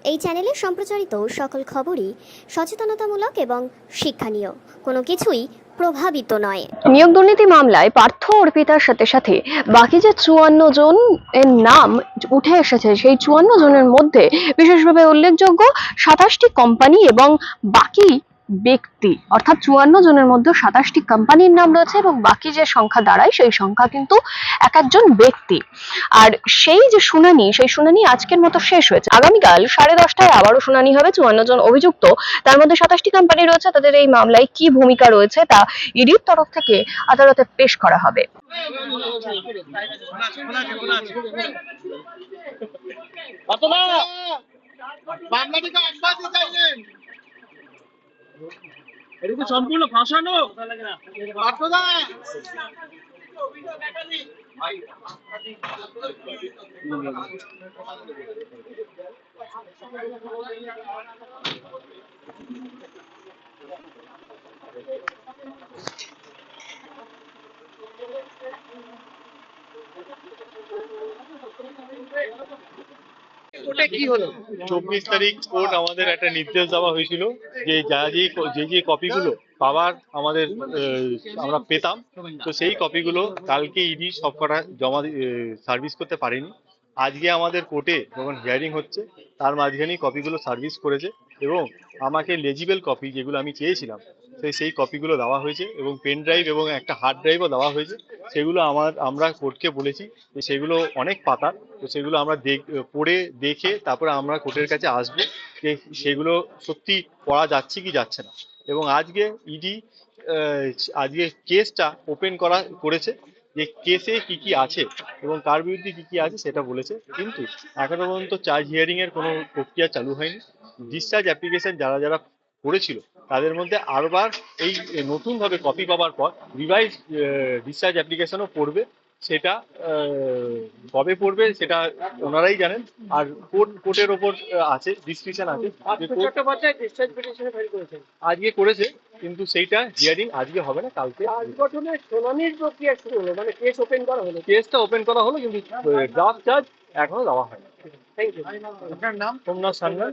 এই চ্যানেলে সম্প্রচারিত সকল খবরই সচেতনতামূলক এবং শিক্ষণীয়, কোনো কিছুই প্রভাবিত নয়। নিয়োগ দুর্নীতি মামলায় পার্থ অর্পিতার সাথে সাথে বাকি যে 54 জন এর নাম উঠে এসেছে, সেই 54 জনের মধ্যে বিশেষভাবে উল্লেখযোগ্য 27টি কোম্পানি এবং বাকি ব্যক্তি, অর্থাৎ 54 জনের মধ্যে 27টি কোম্পানির নাম রয়েছে এবং বাকি যে সংখ্যা দাঁড়ায় সেই সংখ্যা কিন্তু এক একজন ব্যক্তি। আর সেই যে শুনানি, সেই শুনানি আজকের মতো শেষ হয়েছে। আগামীকাল 10:30টায় আবারও শুনানি হবে। 54 জন অভিযুক্ত, তার মধ্যে 27টি কোম্পানি রয়েছে, তাদের এই মামলায় কি ভূমিকা রয়েছে তা ইডির তরফ থেকে আদালতে পেশ করা হবে। এটা সম্পূর্ণ ফাঁসানো। কি হলো? 24 তারিখ কোর্ট আমাদের একটা নির্দেশ দেওয়া হয়েছিল যে যে কপিগুলো পাওয়ার আমাদের আমরা পেতাম, তো সেই কপিগুলো কালকে ইডি সবকটা জমা সার্ভিস করতে পারেনি। আজকে আমাদের কোর্টে যখন হিয়ারিং হচ্ছে তার মাঝখানেই কপিগুলো সার্ভিস করেছে এবং আমাকে লেজিবল কপি যেগুলো আমি চেয়েছিলাম সেই কপিগুলো দেওয়া হয়েছে এবং পেন ড্রাইভ এবং একটা হার্ড ড্রাইভও দেওয়া হয়েছে। সেগুলো আমরা কোর্টকে বলেছি যে সেগুলো অনেক পাতার, তো সেগুলো আমরা পড়ে দেখে তারপরে আমরা কোর্টের কাছে আসবো যে সেগুলো সত্যি পড়া যাচ্ছে কি যাচ্ছে না। এবং আজকে ইডি আজকে কেসটা ওপেন করেছে যে কেসে কি কি আছে এবং কার বিরুদ্ধে কি কি আছে সেটা বলেছে, কিন্তু এখনো পর্যন্ত চার্জ হিয়ারিং এর কোনো প্রক্রিয়া চালু হয়নি। ডিসচার্জ অ্যাপ্লিকেশন যারা যারা করেছিল তাদের মধ্যে আরবার এই নতুন ভাবে কপি পাওয়ার পর রিভাইজ ডিসচার্জ অ্যাপ্লিকেশনও পড়বে। সেটা কবে পড়বে সেটা ওনারাই জানেন। আর কোর্টের ওপর আছে, ডিসক্রিপশন আছে। আজকে করেছে, কিন্তু সেইটা হিয়ারিং আজকে হবে না, কালকে। শুনানির প্রক্রিয়া শুরু হলো, মানে কেস ওপেন করা হলো। কেসটা ওপেন করা হলো কিন্তু ড্রাফট চার্জ এখনো দেওয়া হয়নি। Thank you. আপনার নাম? সোমনাথ সান্যাল।